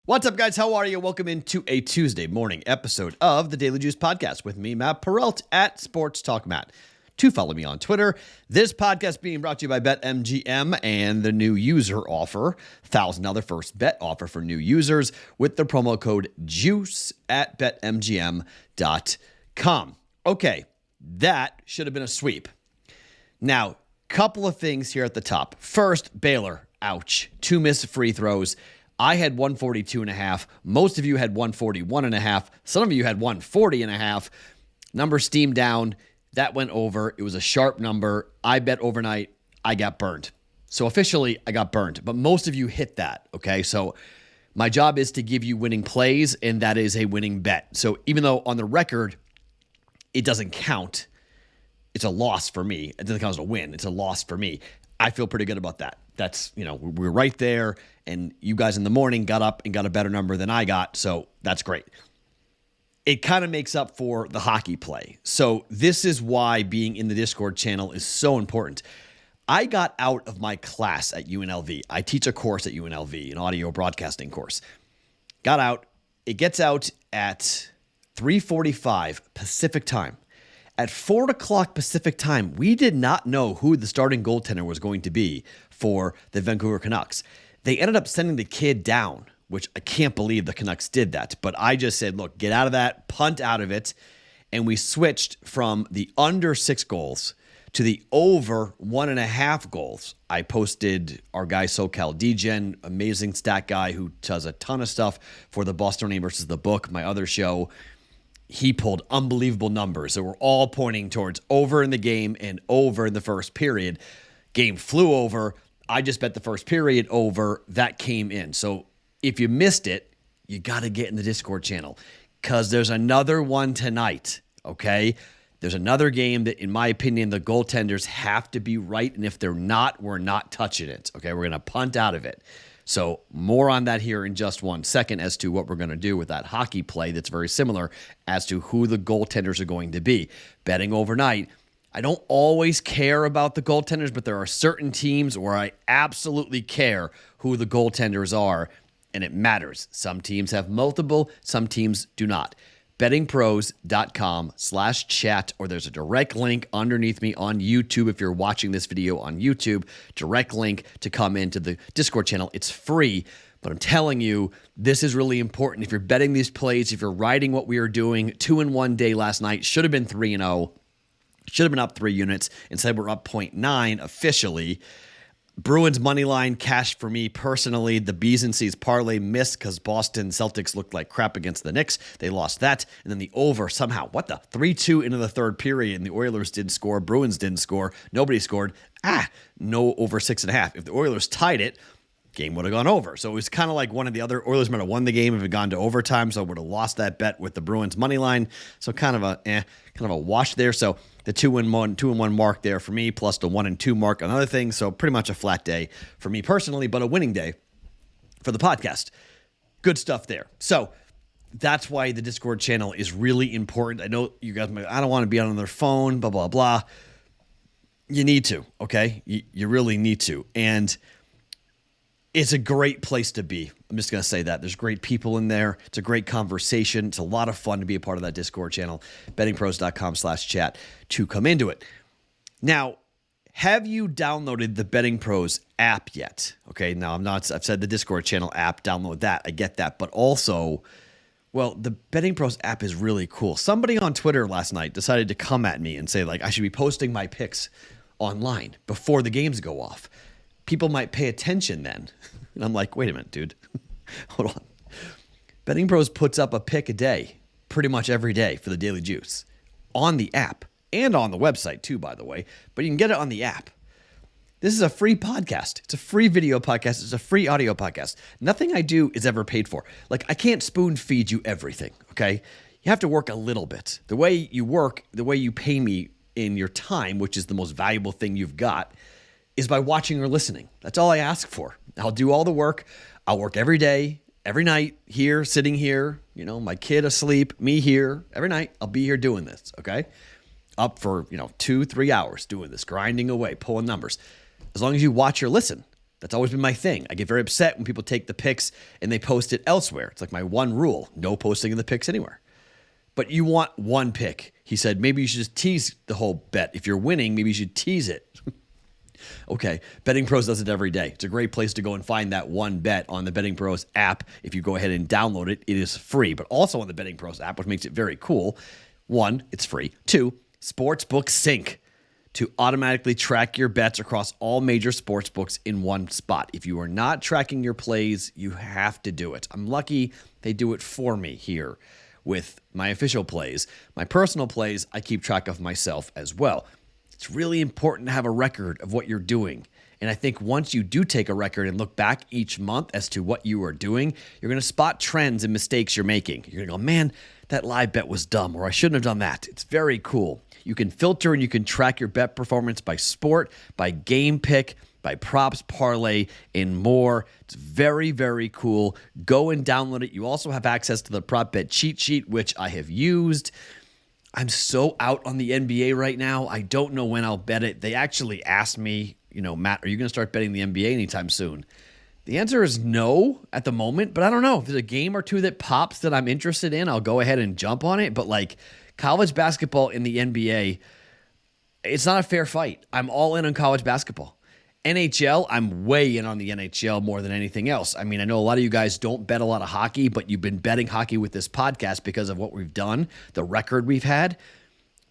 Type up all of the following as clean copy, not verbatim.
What's up, guys? How are you? Welcome into a Tuesday morning episode of the Daily Juice Podcast with me, Matt Perrault, at Sports Talk Matt. To follow me on Twitter. This podcast being brought to you by BetMGM and the new user offer, $1,000 first bet offer for new users with the promo code JUICE at BetMGM.com. Okay, that should have been a sweep. Now, couple of things here at the top. First, Baylor, ouch. 2 missed free throws. I had 142.5. Most of you had 141.5. Some of you had 140.5. Number steamed down. That went over. It was a sharp number. I bet overnight. I got burned. So officially, I got burned. But most of you hit that, okay? So my job is to give you winning plays, and that is a winning bet. So even though on the record, it doesn't count, it's a loss for me. It doesn't count as a win. It's a loss for me. I feel pretty good about that. That's, we're right there, and you guys in the morning got up and got a better number than I got, so that's great. It kind of makes up for the hockey play. So this is why being in the Discord channel is so important. I got out of my class at UNLV. I teach a course at UNLV, an audio broadcasting course. Got out. It gets out at 3:45 Pacific time. At 4 o'clock Pacific time, we did not know who the starting goaltender was going to be for the Vancouver Canucks. They ended up sending the kid down, which I can't believe the Canucks did that. But I just said, look, get out of that, punt out of it. And we switched from the under 6 goals to the over 1.5 goals. I posted our guy SoCal DGen, amazing stat guy who does a ton of stuff for the Boston versus the Book, my other show. He pulled unbelievable numbers that were all pointing towards over in the game and over in the first period. Game flew over. I just bet the first period over. That came in. So if you missed it, you got to get in the Discord channel because there's another one tonight, okay? There's another game that, in my opinion, the goaltenders have to be right, and if they're not, we're not touching it, okay? We're going to punt out of it. So more on that here in just 1 second as to what we're going to do with that hockey play that's very similar as to who the goaltenders are going to be. Betting overnight, I don't always care about the goaltenders, but there are certain teams where I absolutely care who the goaltenders are, and it matters. Some teams have multiple, some teams do not. BettingPros.com/chat, or there's a direct link underneath me on YouTube if you're watching this video on YouTube. Direct link to come into the Discord channel. It's free, but I'm telling you, this is really important. If you're betting these plays, if you're riding what we are doing, 2-in-1 day last night, should have been 3-0, should have been up 3 units. Instead, we're up 0.9 officially. Bruins money line cashed for me personally. The B's and C's parlay missed because Boston Celtics looked like crap against the Knicks. They lost that. And then the over somehow, 3-2 into the third period, and the Oilers didn't score. Bruins didn't score. Nobody scored. No over 6.5. If the Oilers tied it, game would have gone over. So it was kind of like one of the other Oilers might have won the game if it had gone to overtime. So I would have lost that bet with the Bruins money line. So kind of a wash there. So the 2-in-1 mark there for me, plus the 1-2 mark on other things. So pretty much a flat day for me personally, but a winning day for the podcast. Good stuff there. So that's why the Discord channel is really important. I know you guys might, I don't want to be on their phone, blah, blah, blah. You need to, okay? You really need to. And it's a great place to be. I'm just going to say that. There's great people in there. It's a great conversation. It's a lot of fun to be a part of that Discord channel. BettingPros.com/chat to come into it. Now, have you downloaded the Betting Pros app yet? Okay, now I've said the Discord channel app, download that. I get that. But also, well, the Betting Pros app is really cool. Somebody on Twitter last night decided to come at me and say, I should be posting my picks online before the games go off. People might pay attention then. And I'm like, wait a minute, dude. Hold on. Betting Pros puts up a pick a day, pretty much every day for the Daily Juice on the app and on the website too, by the way. But you can get it on the app. This is a free podcast. It's a free video podcast. It's a free audio podcast. Nothing I do is ever paid for. I can't spoon feed you everything, okay? You have to work a little bit. The way you work, the way you pay me in your time, which is the most valuable thing you've got, is by watching or listening. That's all I ask for. I'll do all the work. I'll work every day, every night, here, sitting here, my kid asleep, me here, every night. I'll be here doing this, okay? Up for, 2-3 hours doing this, grinding away, pulling numbers. As long as you watch or listen, That's always been my thing. I get very upset when people take the picks and they post it elsewhere. It's like my one rule, no posting of the picks anywhere. But you want one pick. He said, maybe you should just tease the whole bet. If you're winning, maybe you should tease it. Okay, BettingPros does it every day. It's a great place to go and find that one bet on the BettingPros app. If you go ahead and download it, it is free. But also on the BettingPros app, which makes it very cool. 1, it's free. 2, Sportsbook Sync to automatically track your bets across all major sports books in one spot. If you are not tracking your plays, you have to do it. I'm lucky they do it for me here with my official plays. My personal plays, I keep track of myself as well. It's really important to have a record of what you're doing. And I think once you do take a record and look back each month as to what you are doing, you're going to spot trends and mistakes you're making. You're going to go, man, that live bet was dumb, or I shouldn't have done that. It's very cool. You can filter and you can track your bet performance by sport, by game pick, by props, parlay, and more. It's very, very cool. Go and download it. You also have access to the prop bet cheat sheet, which I have used. I'm so out on the NBA right now. I don't know when I'll bet it. They actually asked me, Matt, are you going to start betting the NBA anytime soon? The answer is no at the moment, but I don't know. If there's a game or two that pops that I'm interested in, I'll go ahead and jump on it. But like college basketball in the NBA, it's not a fair fight. I'm all in on college basketball. NHL, I'm way in on the NHL more than anything else. I mean, I know a lot of you guys don't bet a lot of hockey, but you've been betting hockey with this podcast because of what we've done, the record we've had.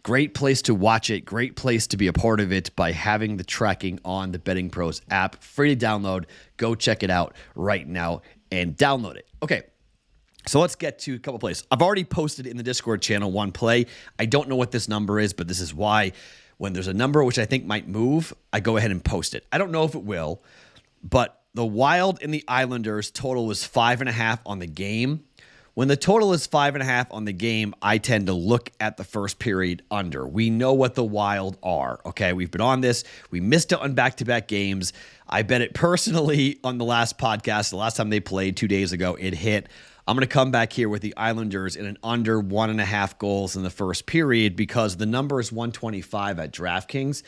Great place to watch it. Great place to be a part of it by having the tracking on the BettingPros app. Free to download. Go check it out right now and download it. Okay, so let's get to a couple plays. I've already posted in the Discord channel one play. I don't know what this number is, but this is why. When there's a number which I think might move, I go ahead and post it. I don't know if it will, but the Wild and the Islanders total is 5.5 on the game. When the total is 5.5 on the game, I tend to look at the first period under. We know what the Wild are, okay? We've been on this. We missed it on back-to-back games. I bet it personally on the last podcast. The last time they played 2 days ago, it hit. I'm going to come back here with the Islanders in an under 1.5 goals in the first period because the number is 125 at DraftKings.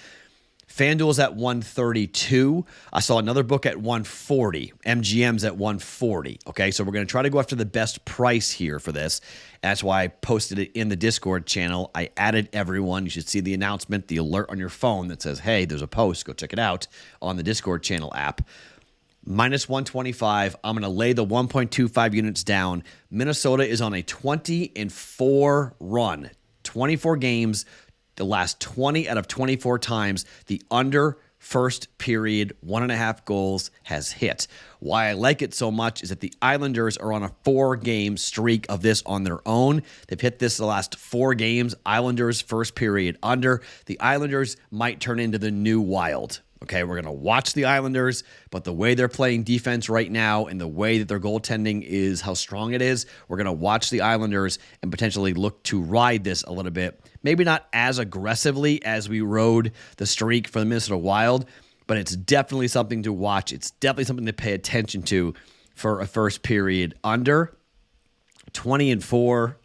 FanDuel's at 132. I saw another book at 140. MGM's at 140. Okay, so we're going to try to go after the best price here for this. That's why I posted it in the Discord channel. I added everyone. You should see the announcement, the alert on your phone that says, hey, there's a post. Go check it out on the Discord channel app. Minus 125. I'm going to lay the 1.25 units down. Minnesota is on a 20-4 run. 24 games. The last 20 out of 24 times, the under first period 1.5 goals has hit. Why I like it so much is that the Islanders are on a 4-game streak of this on their own. They've hit this the last 4 games. Islanders first period under. The Islanders might turn into the new Wild. Okay, we're going to watch the Islanders, but the way they're playing defense right now and the way that their goaltending is, how strong it is, we're going to watch the Islanders and potentially look to ride this a little bit. Maybe not as aggressively as we rode the streak for the Minnesota Wild, but it's definitely something to watch. It's definitely something to pay attention to for a first period under. 20-4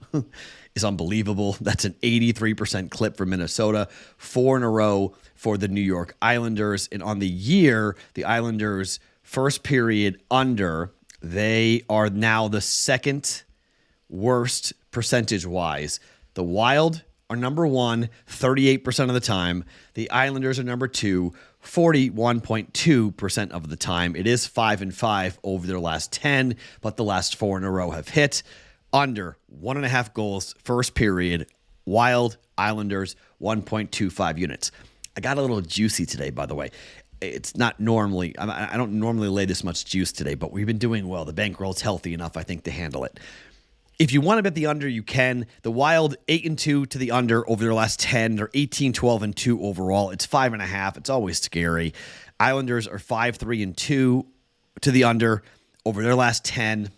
is unbelievable. That's an 83% clip for Minnesota. 4 in a row for the New York Islanders. And on the year, the Islanders first period under, they are now the second worst percentage-wise. The Wild are number 1, 38% of the time. The Islanders are number 2, 41.2% of the time. It is 5-5 over their last 10, but the last 4 in a row have hit. Under 1.5 goals, first period. Wild, Islanders, 1.25 units. I got a little juicy today, by the way. It's not normally, I don't normally lay this much juice today, but we've been doing well. The bankroll's healthy enough, I think, to handle it. If you want to bet the under, you can. The Wild, 8-2 to the under over their last 10. They're 18-12-2 overall. It's 5.5. It's always scary. Islanders are 5-3-2 to the under over their last 10.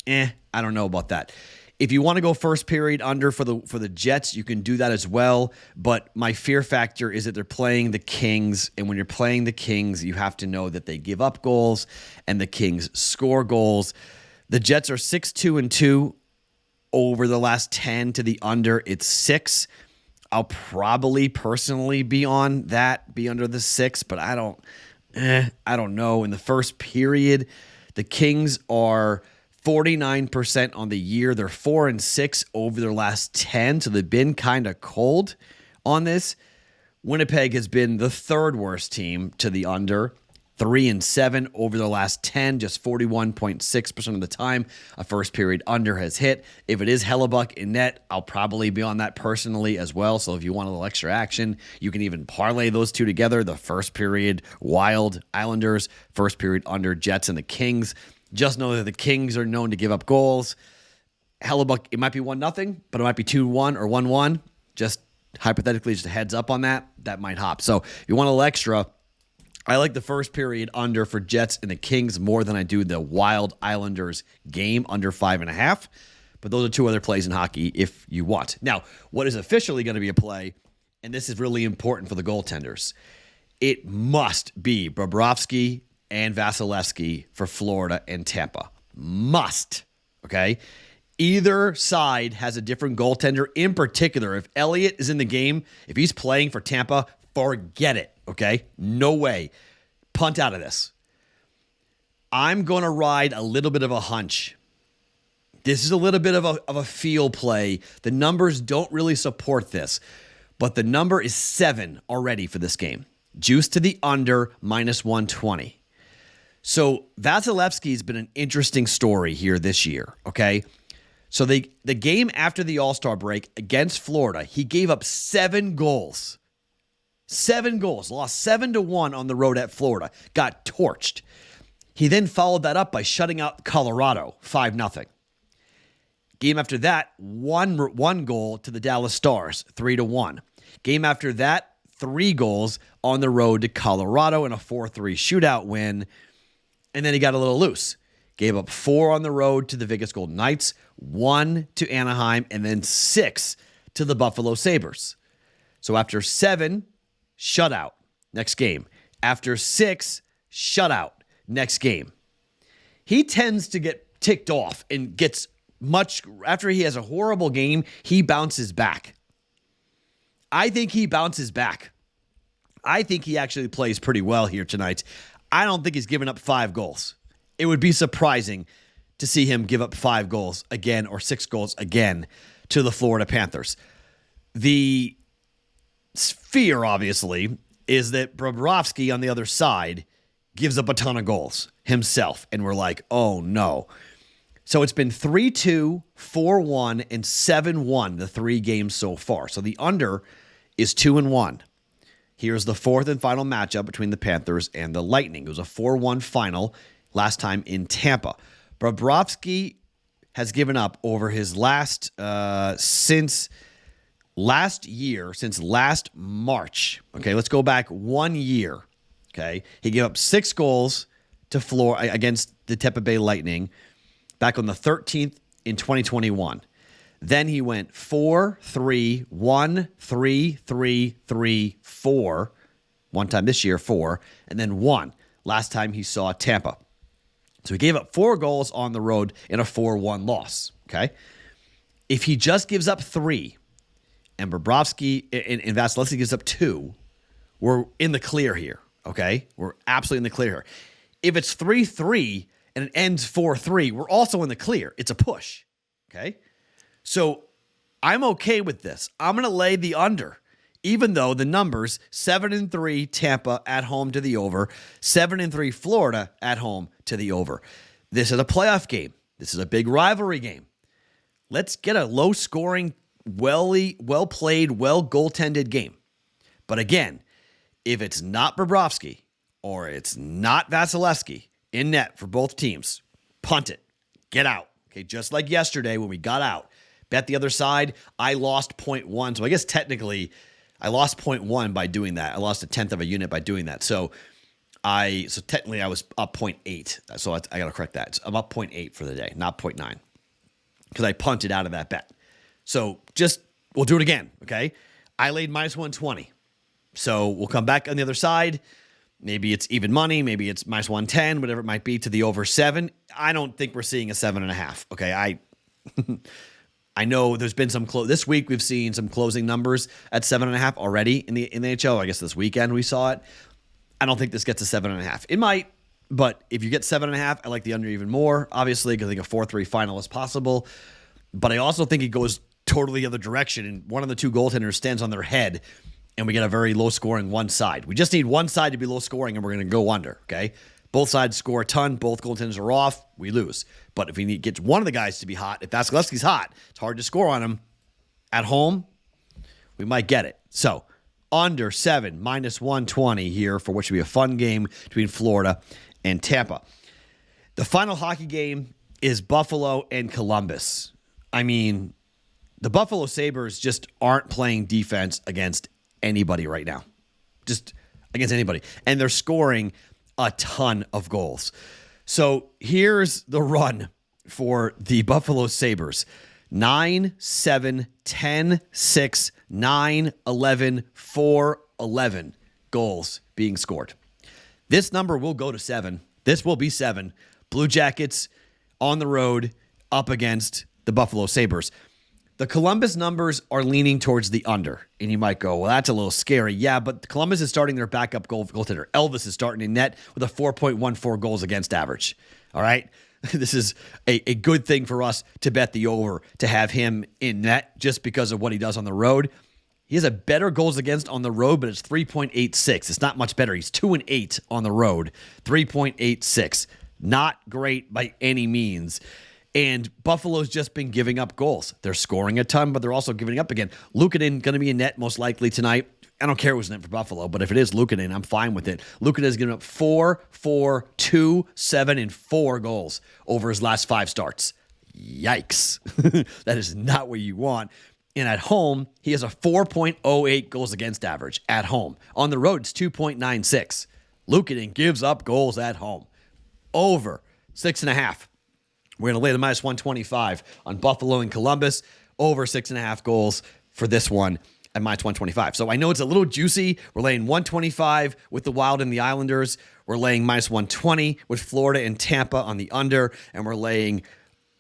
I don't know about that. If you want to go first period under for the Jets, you can do that as well. But my fear factor is that they're playing the Kings. And when you're playing the Kings, you have to know that they give up goals and the Kings score goals. The Jets are 6-2-2 over the last 10 to the under. It's 6. I'll probably personally be on that, be under the 6, but I don't I don't know. In the first period, the Kings are 49% on the year. They're 4-6 over their last 10, so they've been kind of cold on this. Winnipeg has been the third worst team to the under. 3-7 over the last 10, just 41.6% of the time a first period under has hit. If it is Hellebuck in net, I'll probably be on that personally as well. So if you want a little extra action, you can even parlay those two together. The first period Wild Islanders, first period under Jets and the Kings. Just know that the Kings are known to give up goals. Hellebuck, it might be 1-0, but it might be 2-1 or 1-1. Just hypothetically, just a heads up on that. That might hop. So if you want a little extra, I like the first period under for Jets and the Kings more than I do the Wild Islanders game under 5.5. But those are two other plays in hockey if you want. Now, what is officially going to be a play, and this is really important for the goaltenders, it must be Bobrovsky and Vasilevsky for Florida and Tampa. Must. Okay? Either side has a different goaltender. In particular, if Elliott is in the game, if he's playing for Tampa, forget it. Okay? No way. Punt out of this. I'm going to ride a little bit of a hunch. This is a little bit of a feel play. The numbers don't really support this, but the number is 7 already for this game. Juice to the under, -120. So Vasilevsky's been an interesting story here this year, okay? So the game after the All-Star break against Florida, he gave up 7 goals. 7 goals, lost 7-1 on the road at Florida, got torched. He then followed that up by shutting out Colorado, 5-0. Game after that, one goal to the Dallas Stars, 3-1. Game after that, 3 goals on the road to Colorado in a 4-3 shootout win. And then he got a little loose. Gave up 4 on the road to the Vegas Golden Knights, 1 to Anaheim, and then 6 to the Buffalo Sabres. So after 7, shutout, next game. After 6, shutout, next game. He tends to get ticked off and gets much, after he has a horrible game, he bounces back. I think he bounces back. I think he actually plays pretty well here tonight. I don't think he's given up 5 goals. It would be surprising to see him give up 5 goals again or 6 goals again to the Florida Panthers. The fear, obviously, is that Bobrovsky on the other side gives up a ton of goals himself, and we're like, oh no. So it's been 3-2, 4-1, and 7-1 the 3 games so far. So the under is 2-1. Here's the 4th and final matchup between the Panthers and the Lightning. It was a 4-1 final last time in Tampa. Bobrovsky has given up over his last, since last March. Okay, let's go back 1 year. Okay, he gave up 6 goals to Florida against the Tampa Bay Lightning back on the 13th in 2021. Then he went 4-3, 1-3, 3-3, 4. One time this year, 4, and then 1 last time he saw Tampa. So he gave up 4 goals on the road in a 4-1 loss. Okay, if he just gives up 3, and Bobrovsky and Vasilevsky gives up 2, we're in the clear here. Okay, we're absolutely in the clear here. If it's 3-3 and it ends 4-3, we're also in the clear. It's a push. Okay. So I'm okay with this. I'm going to lay the under, even though the numbers 7-3 Tampa at home to the over, 7-3 Florida at home to the over. This is a playoff game. This is a big rivalry game. Let's get a low scoring, well played, well goaltended game. But again, if it's not Bobrovsky or it's not Vasilevsky in net for both teams, punt it. Get out. Okay, just like yesterday when we got out. Bet the other side. I lost 0.1. So I guess technically I lost 0.1 by doing that. I lost 1/10 of a unit by doing that. So technically I was up 0.8. So I got to correct that. So I'm up 0.8 for the day, not 0.9. Because I punted out of that bet. So we'll do it again, okay? I laid -120. So we'll come back on the other side. Maybe it's even money. Maybe it's -110, whatever it might be, to the over 7. I don't think we're seeing a 7.5. Okay, I know there's been some this week we've seen some closing numbers at 7.5 already in the NHL. I guess this weekend we saw it. I don't think this gets a 7.5. It might, but if you get 7.5, I like the under even more, obviously, because I think a 4-3 final is possible. But I also think it goes totally the other direction, and one of the two goaltenders stands on their head, and we get a very low-scoring one side. We just need one side to be low-scoring, and we're going to go under, okay? Both sides score a ton. Both goaltenders are off. We lose. But if we need get one of the guys to be hot, if Vasilevsky's hot, it's hard to score on him. At home, we might get it. So, under 7, -120 here for what should be a fun game between Florida and Tampa. The final hockey game is Buffalo and Columbus. I mean, the Buffalo Sabres just aren't playing defense against anybody right now. Just against anybody. And they're scoring a ton of goals. So here's the run for the Buffalo Sabres. 9, 7, 10, 6, 9, 11, 4, 11 goals being scored. This number will go to 7. This will be 7. Blue Jackets on the road up against the Buffalo Sabres. The Columbus numbers are leaning towards the under. And you might go, well, that's a little scary. Yeah, but Columbus is starting their backup goaltender. Elvis is starting in net with a 4.14 goals against average. All right? This is a good thing for us to bet the over, to have him in net just because of what he does on the road. He has a better goals against on the road, but it's 3.86. It's not much better. He's 2-8 on the road, 3.86. Not great by any means. And Buffalo's just been giving up goals. They're scoring a ton, but they're also giving up again. Luukkonen going to be in net most likely tonight. I don't care who's in net for Buffalo, but if it is Luukkonen, I'm fine with it. Luukkonen has given up 4, 4, 2, 7, and 4 goals over his last 5 starts. Yikes. That is not what you want. And at home, he has a 4.08 goals against average at home. On the road, it's 2.96. Luukkonen gives up goals at home. Over 6.5. We're going to lay the -125 on Buffalo and Columbus. Over 6.5 goals for this one at -125. So I know it's a little juicy. We're laying 125 with the Wild and the Islanders. We're laying -120 with Florida and Tampa on the under. And we're laying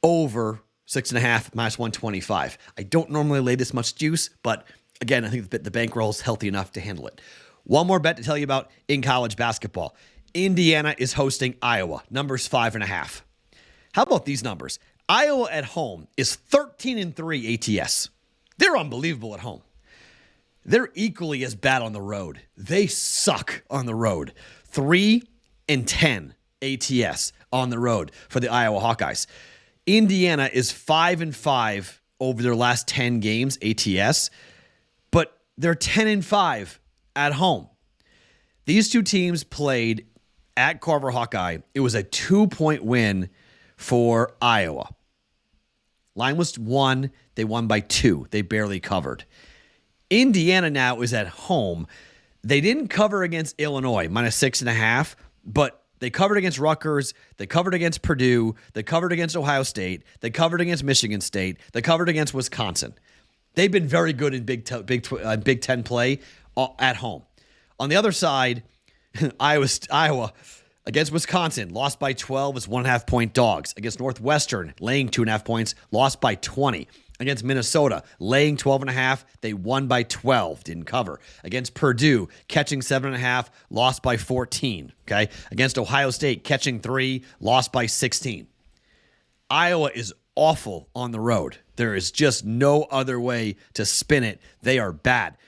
over 6.5, -125. I don't normally lay this much juice, but again, I think the bankroll is healthy enough to handle it. One more bet to tell you about in college basketball. Indiana is hosting Iowa. Numbers 5.5. How about these numbers? Iowa at home is 13-3 ATS. They're unbelievable at home. They're equally as bad on the road. They suck on the road. 3-10 ATS on the road for the Iowa Hawkeyes. Indiana is 5-5 over their last 10 games ATS, but they're 10-5 at home. These two teams played at Carver Hawkeye. It was a 2-point win for Iowa. Line was 1. They won by 2. They barely covered. Indiana now is at home. They didn't cover against Illinois, -6.5, but they covered against Rutgers. They covered against Purdue. They covered against Ohio State. They covered against Michigan State. They covered against Wisconsin. They've been very good in Big Ten play at home. On the other side, Iowa against Wisconsin, lost by 12 as 1.5 point dogs. Against Northwestern, laying 2.5 points, lost by 20. Against Minnesota, laying 12.5, they won by 12, didn't cover. Against Purdue, catching 7.5, lost by 14. Okay. Against Ohio State, catching 3, lost by 16. Iowa is awful on the road. There is just no other way to spin it. They are bad.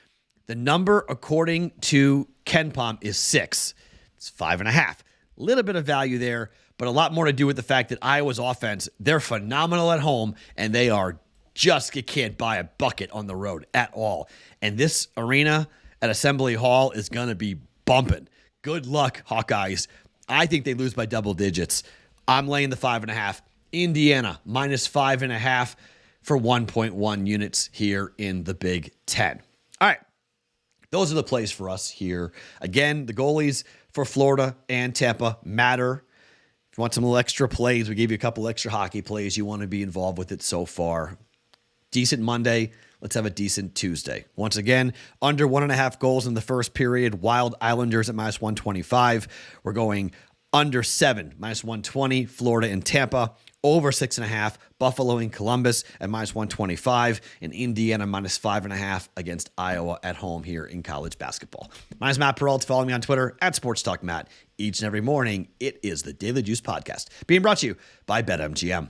The number, according to KenPom, is 6. It's 5.5. Little bit of value there, but a lot more to do with the fact that Iowa's offense, they're phenomenal at home, and they are just, you can't buy a bucket on the road at all. And this arena at Assembly Hall is going to be bumping. Good luck, Hawkeyes. I think they lose by double digits. I'm laying the 5.5. Indiana, -5.5 for 1.1 units here in the Big Ten. All right. Those are the plays for us here. Again, the goalies for Florida and Tampa matter. If you want some little extra plays, we gave you a couple extra hockey plays. You want to be involved with it so far. Decent Monday. Let's have a decent Tuesday. Once again, under 1.5 goals in the first period. Wild Islanders at -125. We're going under 7, -120. Florida and Tampa. over 6.5, Buffalo and Columbus at minus 125, and Indiana minus 5.5 against Iowa at home here in college basketball. My name is Matt Perrault. Follow me on Twitter at SportsTalkMatt. Each and every morning, it is the Daily Juice Podcast, being brought to you by BetMGM.